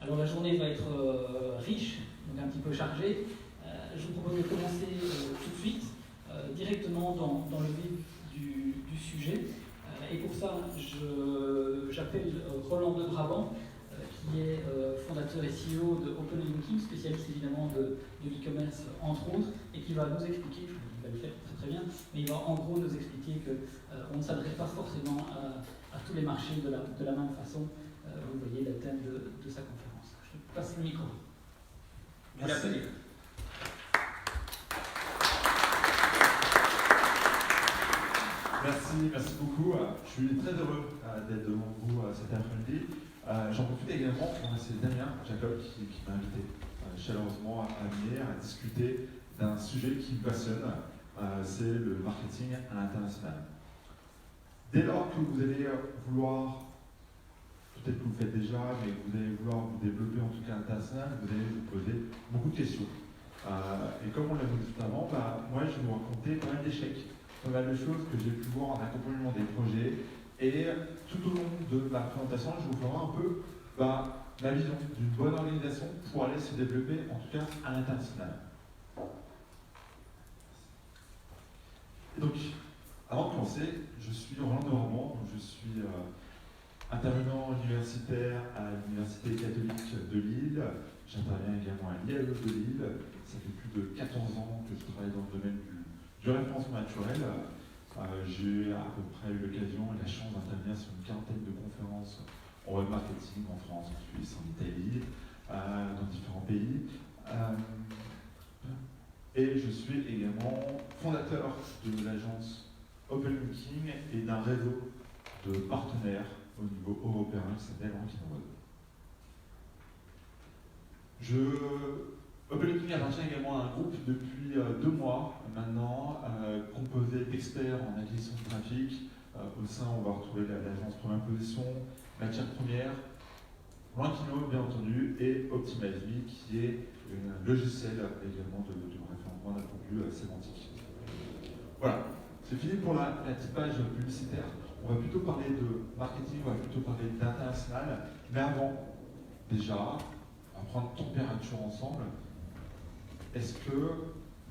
Alors la journée va être riche, donc un petit peu chargée. Je vous propose de commencer tout de suite, directement dans le vif du sujet. Et pour ça, j'appelle Roland de Brabant, qui est fondateur et CEO de Open Linking, spécialiste évidemment de l'e-commerce entre autres, et qui va nous expliquer, il va le faire très très bien, mais il va en gros nous expliquer qu'on ne s'adresse pas forcément à tous les marchés de la même façon. Vous voyez le thème de sa conférence. Je te passe le micro. Merci. Merci beaucoup. Je suis très heureux d'être devant vous cet après-midi. J'en profite également pour remercier Damien Jacob qui m'a invité chaleureusement à venir à discuter d'un sujet qui me passionne, c'est le marketing à l'international. Dès lors que vous allez vouloir, peut-être que vous le faites déjà, mais que vous allez vouloir vous développer en tout cas à l'international, vous allez vous poser beaucoup de questions. Et comme on l'a vu tout avant, moi je vais vous raconter pas mal d'échecs, pas mal de choses que j'ai pu voir en accompagnement des projets. Et tout au long de ma présentation, je vous ferai un peu ma vision d'une bonne organisation pour aller se développer, en tout cas à l'international. Et donc, avant de commencer, je suis Roland de Brabant, je suis intervenant universitaire à l'Université catholique de Lille. J'interviens également à l'IAE de Lille. Ça fait plus de 14 ans que je travaille dans le domaine du référencement naturel. J'ai à peu près eu l'occasion et la chance d'intervenir sur une quarantaine de conférences en web marketing en France, en Suisse, en Italie, dans différents pays. Et je suis également fondateur de l'agence Open Linking et d'un réseau de partenaires au niveau européen qui s'appelle Rankinweb. Open Linking appartient également à un groupe depuis 2 mois maintenant, composé d'experts en acquisition de trafic. Au sein, on va retrouver l'agence Première Position, Matières Premières, Rankinweb bien entendu, et OptimizeMe qui est un logiciel également de référencement d'un point de vue sémantique. Voilà, c'est fini pour la petite page publicitaire. On va plutôt parler de marketing, on va plutôt parler d'international, mais avant, déjà, on va prendre température ensemble. Est-ce que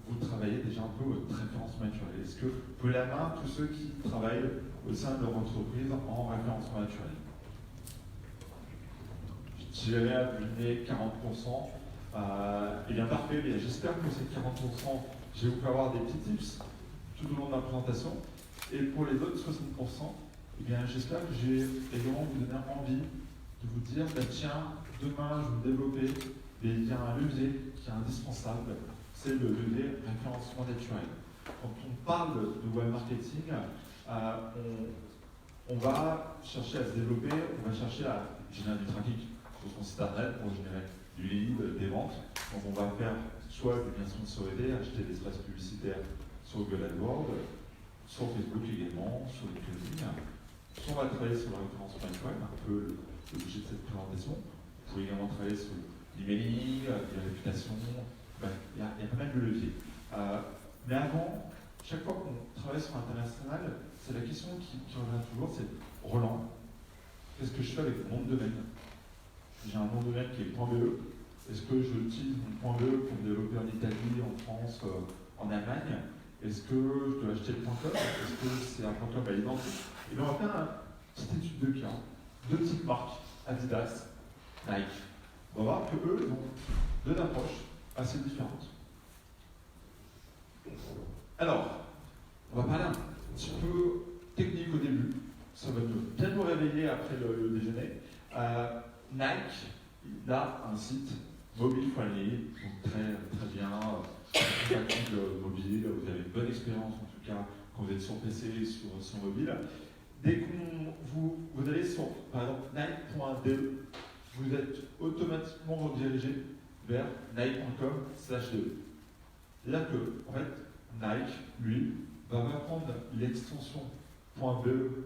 vous travaillez déjà un peu votre référencement naturel? Est-ce que vous pouvez la main tous ceux qui travaillent au sein de leur entreprise en référencement naturel? Je dirais à deviner 40%. Eh bien parfait, j'espère que ces 40%, je vais vous faire avoir des petits tips tout au long de ma présentation. Et pour les autres 60%, eh bien j'espère que je vais également vous donner envie de vous dire, tiens, demain je vais me développer, et il y a un levier qui est indispensable, c'est le levier référencement naturel. Quand on parle de web marketing, on va chercher à se développer, on va chercher à générer du trafic sur son site internet pour générer du lead, des ventes. Donc on va faire soit des liens sponsorisés, acheter des espaces publicitaires sur Google AdWords, sur Facebook également, sur LinkedIn. Soit on va travailler sur le référencement naturel, un peu l'objet de cette présentation. Vous pouvez également travailler sur l'emailing, la réputation. Il y a pas mal de leviers. Mais avant, chaque fois qu'on travaille sur l'international, c'est la question qui revient toujours, c'est Roland, qu'est-ce que je fais avec mon nom de domaine? J'ai un nom de domaine qui est .be. Est-ce que j'utilise mon .be pour me développer en Italie, en France, en Allemagne? Est-ce que je dois acheter le .com? Est-ce que c'est un .com à identique? Et bien on va faire une petite étude de cas. 2 petites marques, Adidas, Nike. On va voir qu'eux, ils ont 2 approches assez différentes. Alors, on va parler un petit peu technique au début. Ça va bien nous réveiller après le déjeuner. Nike, il a un site mobile friendly, donc très bien, compatible mobile. Vous avez une bonne expérience en tout cas quand vous êtes sur PC et sur mobile. Dès que vous allez sur, par exemple, nike.de, vous êtes automatiquement redirigé vers nike.com/de. Là que, en fait, Nike, lui, va prendre l'extension .be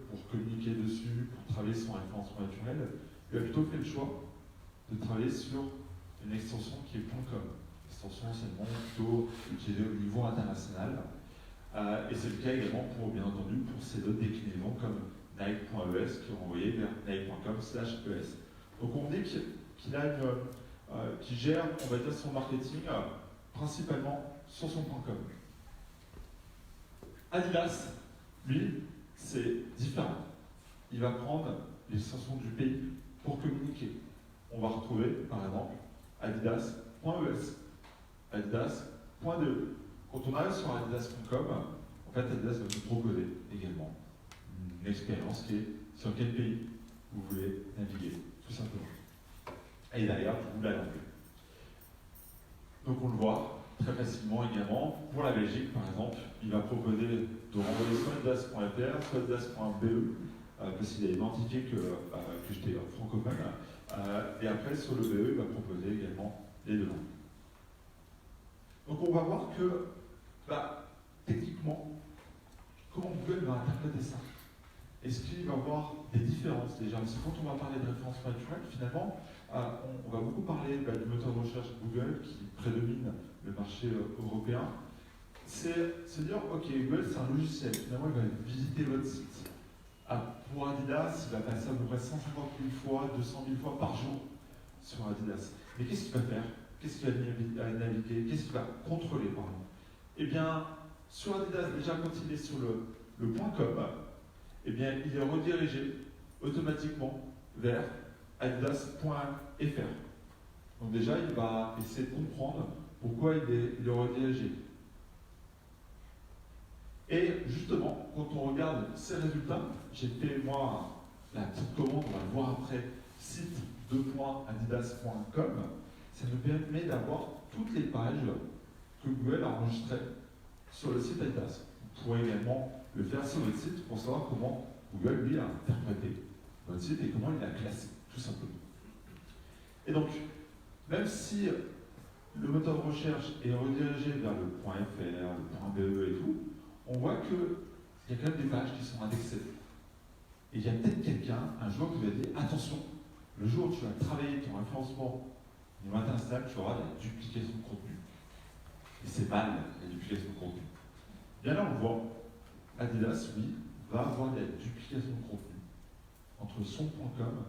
pour communiquer dessus, pour travailler sur un référencement naturel. Il a plutôt fait le choix de travailler sur une extension qui est .com. L'extension, c'est le nom plutôt utilisé au niveau international. Et c'est le cas également pour, bien entendu, pour ces autres déclinaisons comme Nike.es qui est renvoyé vers Nike.com/es. Donc on dit qu'il qui gère, on va dire, son marketing principalement sur son .com. Adidas, lui, c'est différent. Il va prendre les chansons du pays pour communiquer. On va retrouver, par exemple, adidas.es, adidas.de. Quand on arrive sur adidas.com, en fait, Adidas va nous proposer également une expérience qui est sur quel pays vous voulez naviguer, tout simplement. Et derrière, vous la langue. Donc on le voit très facilement également. Pour la Belgique, par exemple, il va proposer de renvoyer soit adidas.fr, soit adidas.be, parce qu'il a identifié que j'étais francophone. Et après, sur le BE, il va proposer également les deux langues. Donc on va voir que, techniquement, comment Google va interpréter ça? Est-ce qu'il va y avoir des différences déjà? Parce que quand on va parler de référencement naturel, finalement, on va beaucoup parler du moteur de recherche Google qui prédomine le marché européen. C'est se dire, ok, Google c'est un logiciel, finalement il va visiter votre site. Pour Adidas, il va passer à peu près 150 000 fois, 200 000 fois par jour sur Adidas. Mais qu'est-ce qu'il va faire? Qu'est-ce qu'il va naviguer? Qu'est-ce qu'il va contrôler, pardon? Eh bien, sur Adidas, déjà quand il est sur le .com, eh bien, il est redirigé automatiquement vers adidas.fr. Donc déjà, il va essayer de comprendre pourquoi il est redirigé. Et justement, quand on regarde ces résultats, j'ai fait moi la petite commande, on va le voir après, site.adidas.com, ça nous permet d'avoir toutes les pages que Google a enregistrées sur le site Adidas. Vous pourrez également le faire sur votre site pour savoir comment Google, lui, a interprété votre site et comment il l'a classé, tout simplement. Et donc, même si le moteur de recherche est redirigé vers le .fr, le .be et tout, on voit qu'il y a quand même des pages qui sont indexées. Et il y a peut-être quelqu'un, un jour, qui vous a dit « Attention, le jour où tu vas travailler ton référencement au niveau international, tu auras de la duplication de contenu. » Et c'est mal, la duplication de contenu. Bien là, on le voit. Adidas, oui, va avoir de la duplication de contenu entre son .com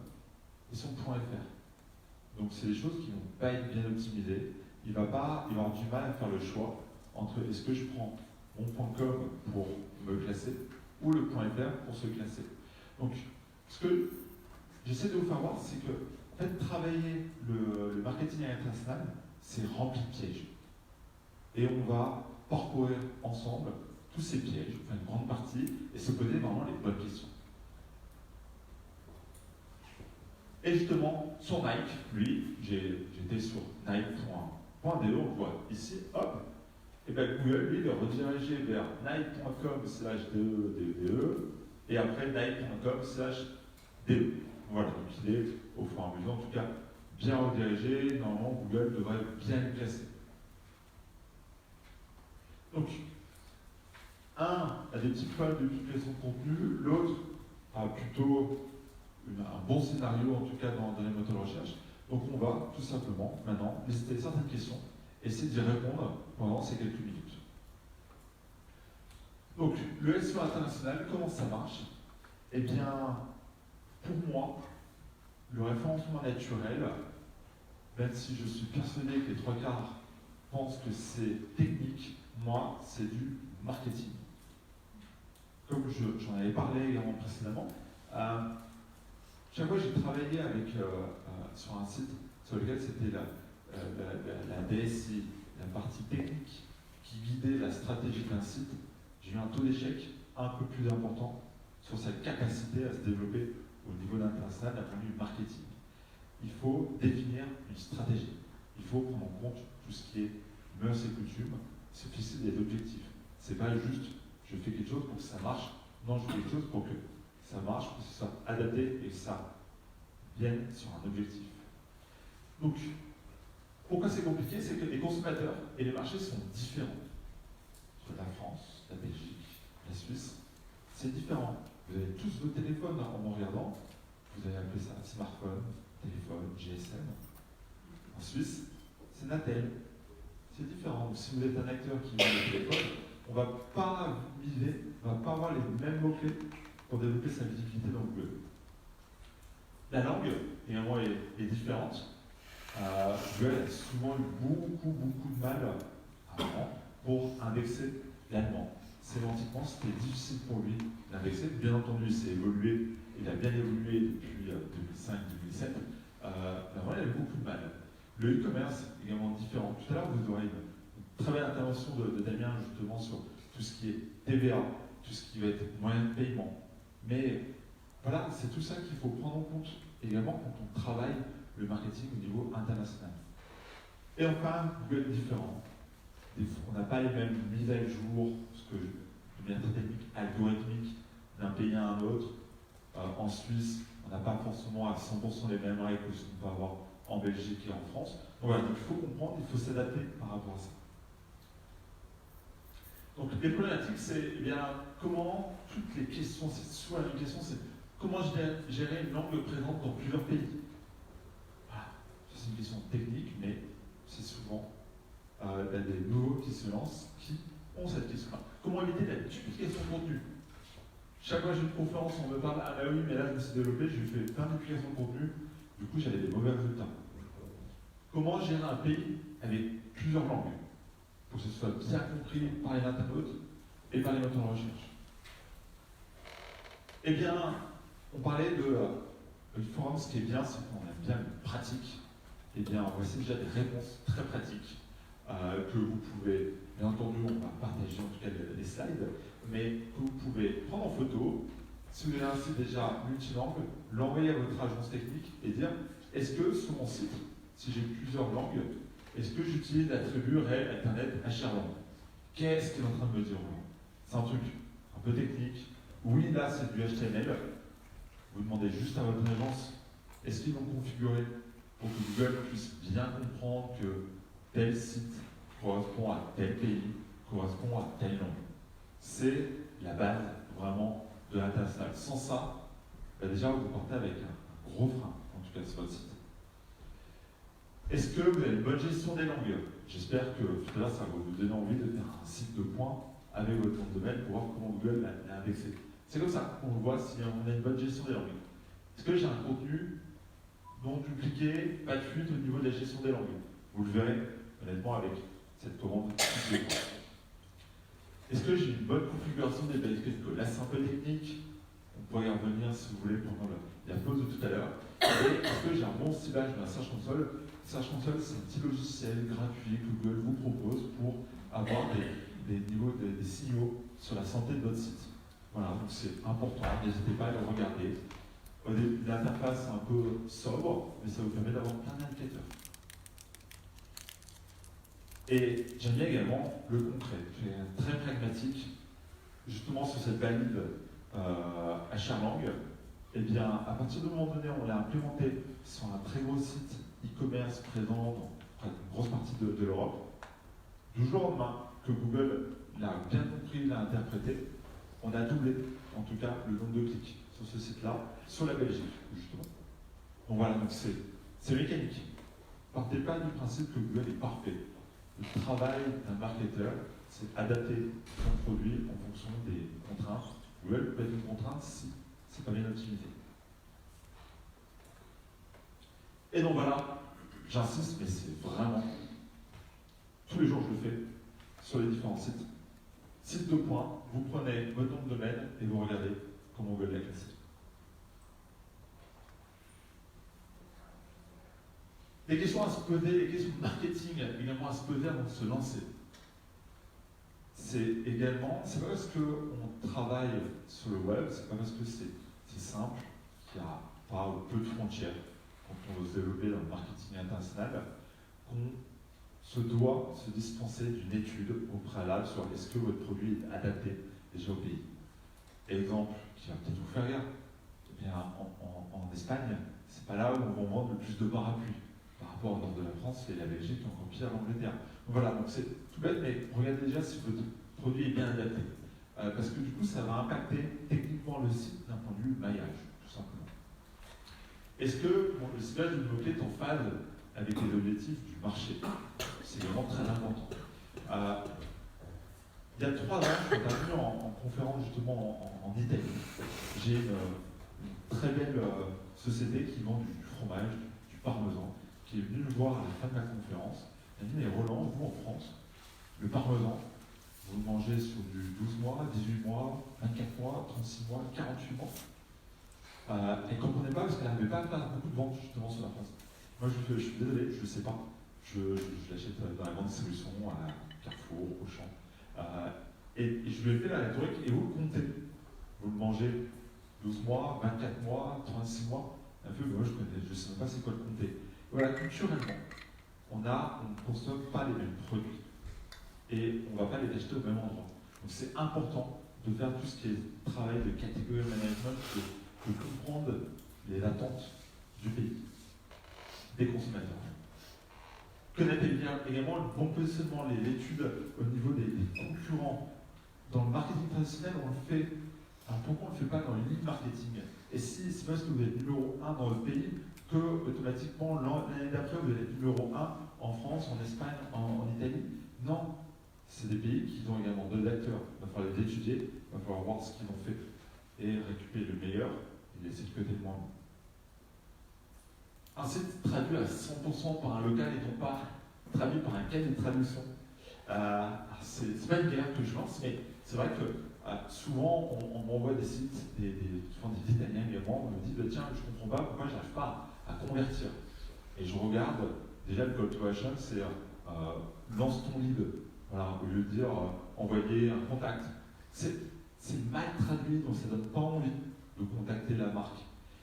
et son .fr. Donc c'est des choses qui ne vont pas être bien optimisées. Il va avoir du mal à faire le choix entre est-ce que je prends mon .com pour me classer ou le .fr pour se classer. Donc ce que j'essaie de vous faire voir, c'est que en fait, travailler le marketing international, c'est rempli de pièges. Et on va parcourir ensemble tous ces pièges, enfin une grande partie, et se poser vraiment les bonnes questions. Et justement, sur Nike, lui, j'étais sur Nike.de, on le voit ici, hop, et bien Google, lui, il est redirigé vers nike.com/de, et après nike.com/de. Voilà, donc il est, au fur et à mesure, en tout cas, bien redirigé. Normalement, Google devrait bien le classer. Donc, un a des petites problèmes de duplication de contenu, l'autre a plutôt un bon scénario, en tout cas dans les moteurs de recherche. Donc on va tout simplement maintenant lister certaines questions et essayer d'y répondre pendant ces quelques minutes. Donc le SEO international, comment ça marche? Eh bien, pour moi, le référencement naturel, même si je suis persuadé que les trois quarts pensent que c'est technique, moi, c'est du marketing. Comme j'en avais parlé également précédemment, chaque fois j'ai travaillé sur un site sur lequel c'était la DSI, la partie technique qui guidait la stratégie d'un site, j'ai eu un taux d'échec un peu plus important sur sa capacité à se développer au niveau international d'un point de vue marketing. Il faut définir une stratégie. Il faut prendre en compte tout ce qui est mœurs et coutumes, se fixer des objectifs. C'est pas juste je fais quelque chose pour que ça marche. Non, je fais quelque chose pour que ça marche, pour que ce soit adapté et que ça vienne sur un objectif. Donc, pourquoi c'est compliqué? C'est que les consommateurs et les marchés sont différents. Entre la France, la Belgique, la Suisse, c'est différent. Vous avez tous vos téléphones en me regardant. Vous avez appelé ça smartphone, téléphone, GSM. En Suisse, c'est Natel. C'est différent. Donc, si vous êtes un acteur qui vend le téléphone, on ne va pas miser, on ne va pas avoir les mêmes mots-clés pour développer sa visibilité dans Google. La langue, également, est différente. Google a souvent eu beaucoup de mal avant pour indexer l'allemand. Sémantiquement, c'était difficile pour lui d'indexer. Bien entendu, c'est évolué, il a bien évolué depuis 2005-2007. Avant, il avait beaucoup de mal. Le e-commerce est également différent. Tout à l'heure, vous aurez une très belle intervention de Damien justement sur tout ce qui est TVA, tout ce qui va être moyen de paiement. Mais voilà, c'est tout ça qu'il faut prendre en compte également quand on travaille le marketing au niveau international. Et enfin, Google est différent. On n'a pas les mêmes mises à jour, parce que de manière très technique, algorithmique, d'un pays à un autre. En Suisse, on n'a pas forcément à 100% les mêmes règles que ce qu'on peut avoir en Belgique et en France. Donc voilà, il faut comprendre, il faut s'adapter par rapport à ça. Donc les problématiques, c'est eh bien comment toutes les questions, c'est souvent la même question, c'est comment gérer une langue présente dans plusieurs pays. Voilà, c'est une question technique, mais c'est souvent des nouveaux qui se lancent qui ont cette question-là. Comment éviter la duplication de contenu? Chaque fois que j'ai une conférence, on me parle, ah bah oui, mais là je me suis développé, j'ai fait plein de duplications de contenu, du coup j'avais des mauvais résultats. Comment gérer un pays avec plusieurs langues pour que ce soit bien compris par les internautes et par les moteurs de recherche? Eh bien, on parlait du forum, ce qui est bien, c'est qu'on aime bien une pratique. Eh bien, voici déjà des réponses très pratiques que vous pouvez, bien entendu, on va partager en tout cas des slides, mais que vous pouvez prendre en photo. Si vous avez un site déjà multilangue, l'envoyer à votre agence technique et dire est-ce que sur mon site, si j'ai plusieurs langues, est-ce que j'utilise l'attribut réel Internet HRLangue? Qu'est-ce qu'il est en train de me dire? C'est un truc un peu technique. Oui, là, c'est du HTML. Vous demandez juste à votre agence est-ce qu'ils l'ont configuré pour que Google puisse bien comprendre que tel site correspond à tel pays, correspond à telle langue. C'est la base vraiment de l'international. Sans ça, déjà vous partez avec un gros frein, en tout cas sur votre site. Est-ce que vous avez une bonne gestion des langues? J'espère que tout à l'heure ça va vous donner envie de faire un site de points avec votre nom de domaine pour voir comment Google l'a indexé. C'est comme ça qu'on voit si on a une bonne gestion des langues. Est-ce que j'ai un contenu non dupliqué, pas de fuite au niveau de la gestion des langues? Vous le verrez honnêtement avec cette commande. Est-ce que j'ai une bonne configuration des balises code? Là c'est un peu technique, on pourrait y revenir si vous voulez pendant la pause de tout à l'heure. Est-ce que j'ai un bon ciblage de la Search Console? Search Console, c'est un petit logiciel gratuit que Google vous propose pour avoir des signaux sur la santé de votre site. Voilà, donc c'est important, n'hésitez pas à le regarder. L'interface est un peu sobre, mais ça vous permet d'avoir plein d'indicateurs. Et j'aime bien également le concret, très pragmatique, justement sur cette valide HRLangue. Eh bien, à partir du moment donné, on l'a implémenté sur un très gros site e-commerce présent dans une grosse partie de l'Europe. Du jour au lendemain, que Google l'a bien compris, l'a interprété, on a doublé, en tout cas, le nombre de clics sur ce site-là, sur la Belgique, justement. Donc voilà, donc c'est mécanique. Partez pas du principe que Google est parfait. Le travail d'un marketeur, c'est adapter son produit en fonction des contraintes. Google peut être une contrainte si c'est pas bien optimisé. Et donc voilà, j'insiste, mais c'est vraiment, tous les jours je le fais, sur les différents sites. Site de points, vous prenez votre nom de domaine et vous regardez comment Google l'a classé. Les questions à se poser, les questions de marketing également à se poser avant de se lancer. C'est également, c'est pas parce qu'on travaille sur le web, c'est pas parce que c'est simple, qu'il n'y a pas ou peu de frontières quand on veut se développer dans le marketing international, qu'on se doit se dispenser d'une étude au préalable sur est-ce que votre produit est adapté déjà au pays. Exemple qui va peut-être vous faire rire, eh bien, en Espagne, c'est pas là où on va vendre le plus de parapluies. Par rapport au nord de la France et la Belgique, encore pire l'Angleterre. Voilà, donc c'est tout bête, mais regardez déjà si votre produit est bien adapté. Parce que du coup, ça va impacter techniquement le site d'un point de vue maillage, tout simplement. Est-ce que le ciblage du mot-clé est en phase avec les objectifs du marché? C'est vraiment très important. Il y a 3 ans, je suis intervenu en conférence justement en Italie. J'ai une très belle société qui vend du fromage, du parmesan, qui qui est venu me voir à la fin de la conférence. Il m'a dit, mais Roland, vous en France, le parmesan, vous le mangez sur du 12 mois, 18 mois, 24 mois, 36 mois, 48 mois. Elle ne comprenait pas parce qu'elle n'avait pas beaucoup de ventes justement sur la France. Moi, je suis désolé, je ne sais pas. Je l'achète dans la grande distribution, à Carrefour, Auchan. Et je lui ai fait la rhétorique, et vous le comptez. Vous le mangez 12 mois, 24 mois, 36 mois. Un peu, moi je ne sais même pas c'est quoi le compter. Voilà, culturellement, on ne consomme pas les mêmes produits. Et on ne va pas les acheter au même endroit. Donc c'est important de faire tout ce qui est travail de catégorie management, de comprendre les attentes du pays, des consommateurs. Connaître également le bon positionnement, l'étude au niveau des concurrents. Dans le marketing traditionnel, on le fait. Alors pourquoi on ne le fait pas dans le lead marketing? Et si c'est parce que vous êtes numéro 1 dans votre pays, que automatiquement l'année d'après vous allez être numéro 1 en France, en Espagne, en Italie? Non. C'est des pays qui ont également deux acteurs. Il va falloir les étudier, il va falloir voir ce qu'ils ont fait et récupérer le meilleur et laisser de côté le moins bon. Un site traduit à 100% par un local et non pas traduit par un cahier de traduction. C'est pas une guerre que je lance, mais c'est vrai que souvent on m'envoie des sites, souvent des Italiens également, on me dit tiens, je comprends pas pourquoi j'arrive pas à convertir. Et je regarde, déjà le call to action, c'est lance ton lead. Voilà, au lieu de dire envoyer un contact. C'est mal traduit, donc ça donne pas envie de contacter la marque.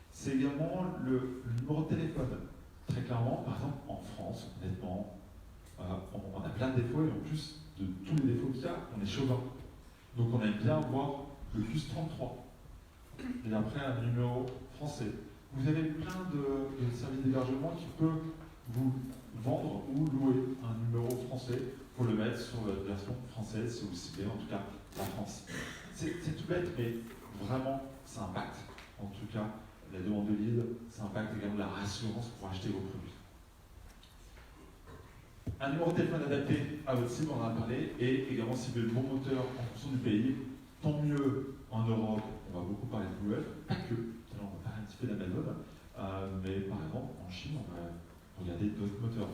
C'est également le numéro de téléphone. Très clairement, par exemple, en France, honnêtement, on a plein de défauts et en plus de tous les défauts qu'il y a, on est chauvin. Donc on aime bien voir le plus 33. Et après, un numéro français. Vous avez plein de services d'hébergement qui peuvent vous vendre ou louer un numéro français pour le mettre sur la version française, si vous ciblez en tout cas la France. C'est tout bête, mais vraiment, ça impacte. En tout cas, la demande de lead, ça impacte également la rassurance pour acheter vos produits. Un numéro de téléphone adapté à votre cible, on en a parlé, et également cibler le bon moteur en fonction du pays. Tant mieux en Europe, on va beaucoup parler de Google, pas que, alors on va parler un petit peu d'Amazon, mais par exemple en Chine, on va regarder d'autres moteurs.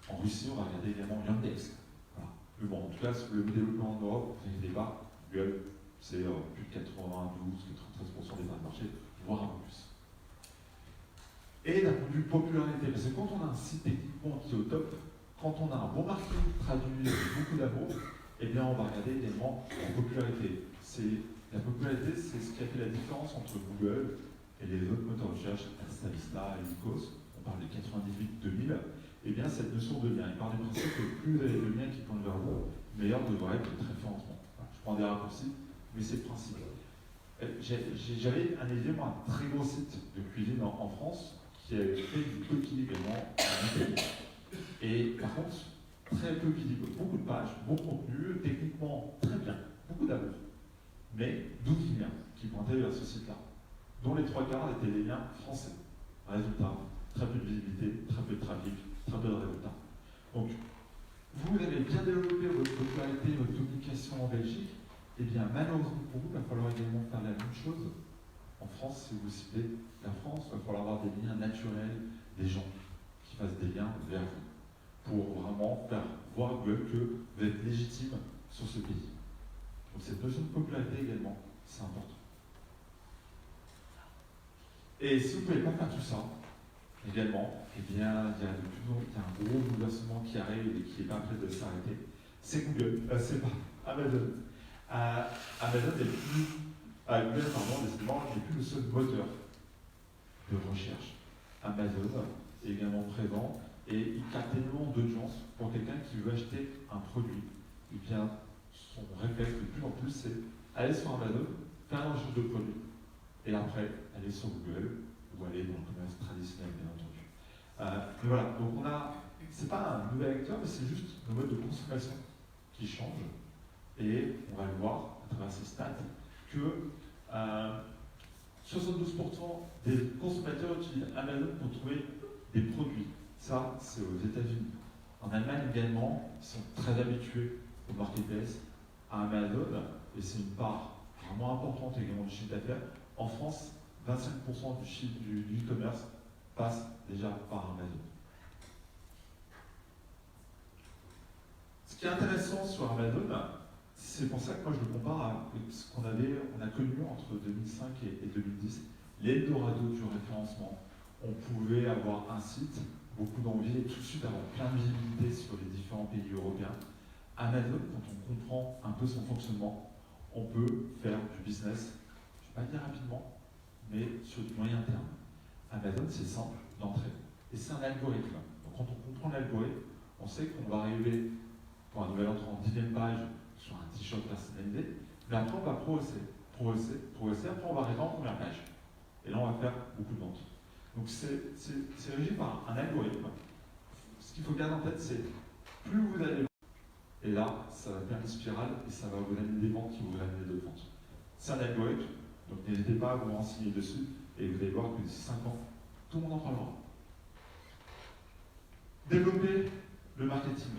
En Russie, on va regarder également Yandex. Voilà. Mais bon, en tout cas, le développement en Europe, vous inquiétez pas, Google, c'est plus de 92-93% des parts de marché, voire un peu plus. Et d'un point de vue popularité, parce que quand on a un site techniquement qui est au top, quand on a un bon marketing traduit avec beaucoup d'amour, eh bien on va regarder également la popularité. La popularité, c'est ce qui a fait la différence entre Google et les autres moteurs de recherche, Stavista et Lycos. On parle de 98-2000. Eh bien cette notion de lien, il part du principe que plus vous avez de liens qui pointent vers vous, meilleur devrait être le référencement. Voilà, je prends des raccourcis, mais c'est le principe. J'avais un exemple, un très gros site de cuisine en France, qui a fait du coquille également en Italie. Et par contre, très peu visible, beaucoup de pages, bon contenu, techniquement très bien, beaucoup d'amour. Mais 12 liens qui pointaient vers ce site-là, dont les 3/4 étaient des liens français. Résultat, très peu de visibilité, très peu de trafic, très peu de résultats. Donc, vous avez bien développé votre popularité, votre communication en Belgique, et bien malheureusement pour vous, il va falloir également faire la même chose. En France, si vous ciblez la France, il va falloir avoir des liens naturels, des gens qui fassent des liens vers vous, pour vraiment faire voir à Google que vous êtes légitime sur ce pays. Donc cette notion de popularité également, c'est important. Et si vous ne pouvez pas faire tout ça, également, eh bien, il y a un gros bouleversement qui arrive et qui n'est pas prêt de s'arrêter. C'est Google, c'est pas Amazon. Amazon n'est plus, Google, pardon, décidément, n'est plus le seul moteur de recherche. Amazon est également présent et il capte énormément d'audience pour quelqu'un qui veut acheter un produit. Eh bien, son réflexe de plus en plus, c'est aller sur Amazon, faire un recherche de produit, et après, aller sur Google ou aller dans le commerce traditionnel, bien entendu. Mais voilà, donc c'est pas un nouvel acteur, mais c'est juste le mode de consommation qui change. Et on va le voir à travers ces stats que 72% des consommateurs utilisent Amazon pour trouver des produits. Ça, c'est aux États-Unis. En Allemagne également, ils sont très habitués au marketplace, à Amazon, et c'est une part vraiment importante également du chiffre d'affaires. En France, 25% du chiffre du e-commerce passe déjà par Amazon. Ce qui est intéressant sur Amazon, c'est pour ça que moi je le compare à ce qu'on a connu entre 2005 et 2010, l'Eldorado du référencement. On pouvait avoir un site, beaucoup d'envie et tout de suite avoir plein de visibilité sur les différents pays européens. Amazon, quand on comprend un peu son fonctionnement, on peut faire du business, je ne vais pas dire rapidement, mais sur du moyen terme. Amazon, c'est simple d'entrée. Et c'est un algorithme. Donc quand on comprend l'algorithme, on sait qu'on va arriver pour un nouvel entrant en 10e page sur un t-shirt personnalisé, mais après on va progresser, après on va arriver en première page. Et là on va faire beaucoup de ventes. Donc c'est régi par un algorithme. Ce qu'il faut garder en tête, c'est plus vous allez, et là ça va faire une spirale et ça va vous amener des ventes qui vous amener d'autres ventes. C'est un algorithme, donc n'hésitez pas à vous renseigner dessus et vous allez voir que d'ici 5 ans, tout le monde en parlera. Développer le marketing.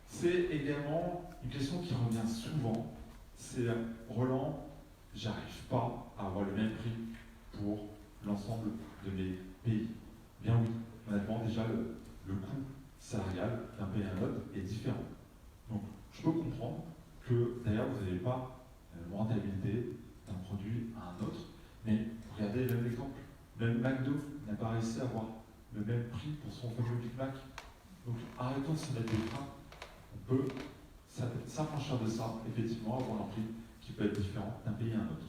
C'est également une question qui revient souvent. C'est Roland, j'arrive pas à avoir le même prix pour l'ensemble de mes pays. Bien oui, honnêtement, déjà le coût salarial d'un pays à un autre est différent. Donc je peux comprendre que d'ailleurs vous n'avez pas la même rentabilité d'un produit à un autre, mais regardez le même exemple. Même McDo n'a pas réussi à avoir le même prix pour son fameux Big Mac. Donc arrêtons de se mettre des freins. On peut s'affranchir de ça, effectivement, avoir un prix qui peut être différent d'un pays à un autre.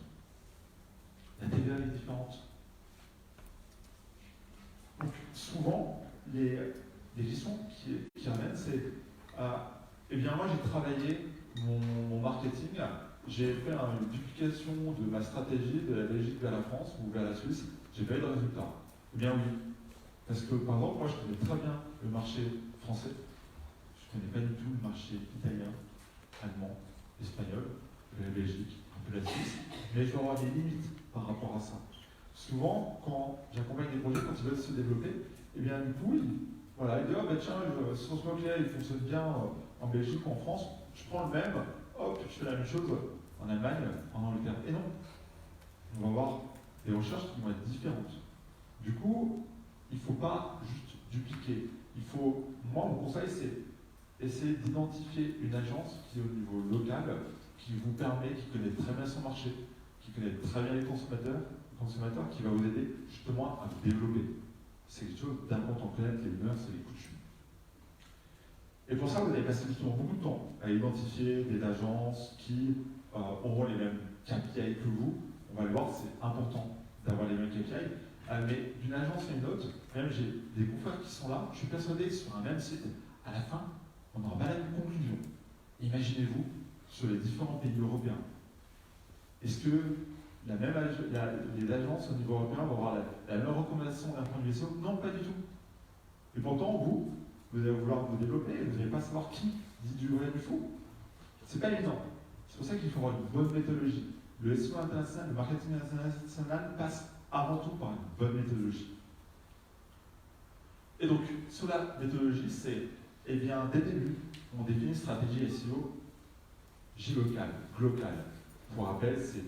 La TVA est différente. Donc souvent, les questions qui reviennent, c'est eh bien moi j'ai travaillé mon marketing, j'ai fait une duplication de ma stratégie de la Belgique vers la France ou vers la Suisse, j'ai pas eu de résultat. Eh bien oui, parce que par exemple, moi je connais très bien le marché français, je ne connais pas du tout le marché italien, allemand, espagnol, la Belgique, un peu la Suisse, mais je vais avoir des limites par rapport à ça. Souvent, quand j'accompagne des projets, quand ils veulent se développer, eh bien du coup, ils disent, oh, bah, tiens, ce mot-clé, il fonctionne bien en Belgique ou en France, je prends le même, hop, je fais la même chose en Allemagne, en Angleterre. Et non, on va avoir des recherches qui vont être différentes. Du coup, il ne faut pas juste dupliquer. Moi, mon conseil, c'est essayer d'identifier une agence qui est au niveau local, qui vous permet, qui connaît très bien son marché, qui connaît très bien les consommateurs, qui va vous aider justement à vous développer. C'est quelque chose d'important, connaître les mœurs et les coutumes. Et pour ça, vous allez passer justement beaucoup de temps à identifier des agences qui auront les mêmes KPI que vous. On va le voir, c'est important d'avoir les mêmes KPI. Mais d'une agence à une autre, même j'ai des confrères qui sont là, je suis persuadé que sur un même site, à la fin, on n'aura pas la même conclusion. Imaginez-vous sur les différents pays européens. Est-ce que les agences au niveau européen vont avoir la même recommandation d'un point de vue SEO? Non, pas du tout. Et pourtant, vous allez vouloir vous développer, vous n'allez pas savoir qui dit du vrai et du faux. C'est pas évident. C'est pour ça qu'il faut avoir une bonne méthodologie. Le SEO international, le marketing international passe avant tout par une bonne méthodologie. Et donc, sur la méthodologie, c'est, eh bien, dès le début, on définit une stratégie SEO J-local, global. Pour rappel, c'est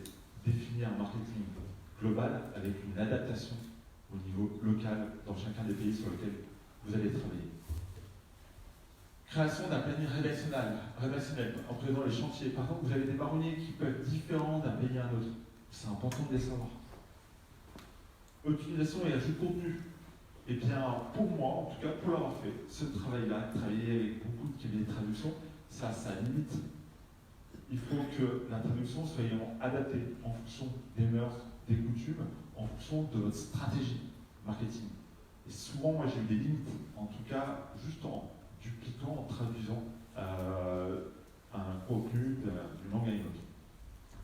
définir un marketing global avec une adaptation au niveau local dans chacun des pays sur lesquels vous allez travailler. Création d'un planning rédactionnel en présentant les chantiers. Par exemple, vous avez des marronniers qui peuvent être différents d'un pays à un autre. C'est important de les savoir. Optimisation et ajout de contenu. Eh bien, pour moi, en tout cas, pour l'avoir fait, ce travail-là, travailler avec beaucoup de cabinets de traduction, ça a sa limite. Il faut que la traduction soit également adaptée en fonction des mœurs, des coutumes, en fonction de votre stratégie marketing. Et souvent, moi, j'ai eu des limites, en tout cas, juste en dupliquant, en traduisant un contenu d'une langue à une autre.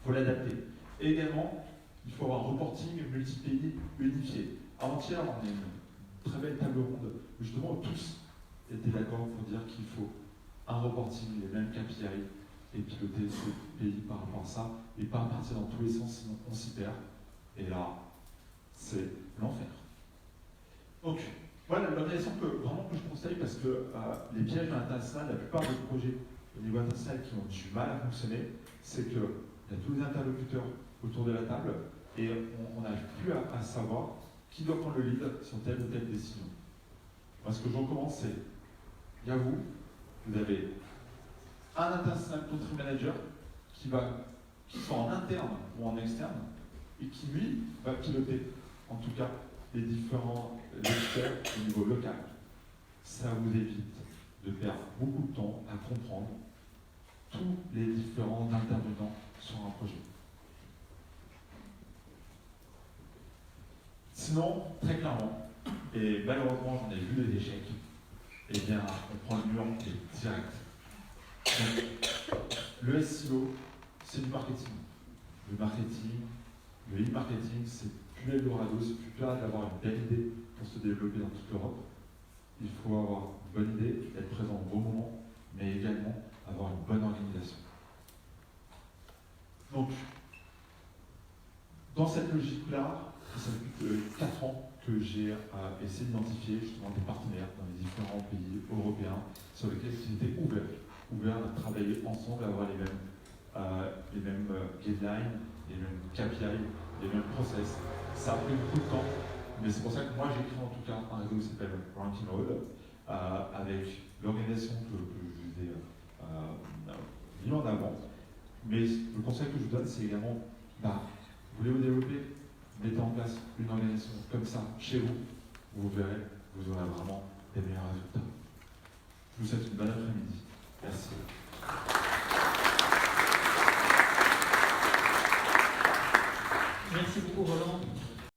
Il faut l'adapter. Et également, il faut avoir un reporting multi-pays unifié. Avant-hier, on a une très belle table ronde où justement tous étaient d'accord pour dire qu'il faut un reporting, les mêmes KPI, et piloter ce pays par rapport à ça, et pas partir dans tous les sens, sinon on s'y perd. Et là, c'est l'enfer. Donc, voilà l'organisation que je conseille parce que les pièges à l'international, la plupart des projets au niveau international qui ont du mal à fonctionner, c'est qu'il y a tous les interlocuteurs autour de la table et on n'arrive plus à savoir qui doit prendre le lead sur telle ou telle décision. Moi, ce que je recommande, c'est, il y a vous avez un international country manager qui soit en interne ou en externe, et qui, lui, va piloter, en tout cas, les différents experts au niveau local. Ça vous évite de perdre beaucoup de temps à comprendre tous les différents intervenants sur un projet. Sinon, très clairement, et malheureusement j'en ai vu des échecs, eh bien on prend le mur et direct. Donc, le SEO, c'est du marketing. Le marketing, le e-marketing, c'est plus l'Eldorado, c'est plus pire d'avoir une belle idée pour se développer dans toute l'Europe. Il faut avoir une bonne idée, être présent au bon moment, mais également avoir une bonne organisation. Donc, dans cette logique-là, ça fait plus de 4 ans que j'ai essayé d'identifier justement des partenaires dans les différents pays européens sur lesquels ils étaient ouverts à travailler ensemble, à avoir les mêmes guidelines, les mêmes KPI, les mêmes process. Ça a pris beaucoup de temps, mais c'est pour ça que moi j'ai créé en tout cas un réseau qui s'appelle Ranking Road, avec l'organisation que je vous ai mis en avant. Mais le conseil que je vous donne, c'est également, vous voulez vous développer, mettez en place une organisation comme ça chez vous, vous verrez, vous aurez vraiment des meilleurs résultats. Je vous souhaite une bonne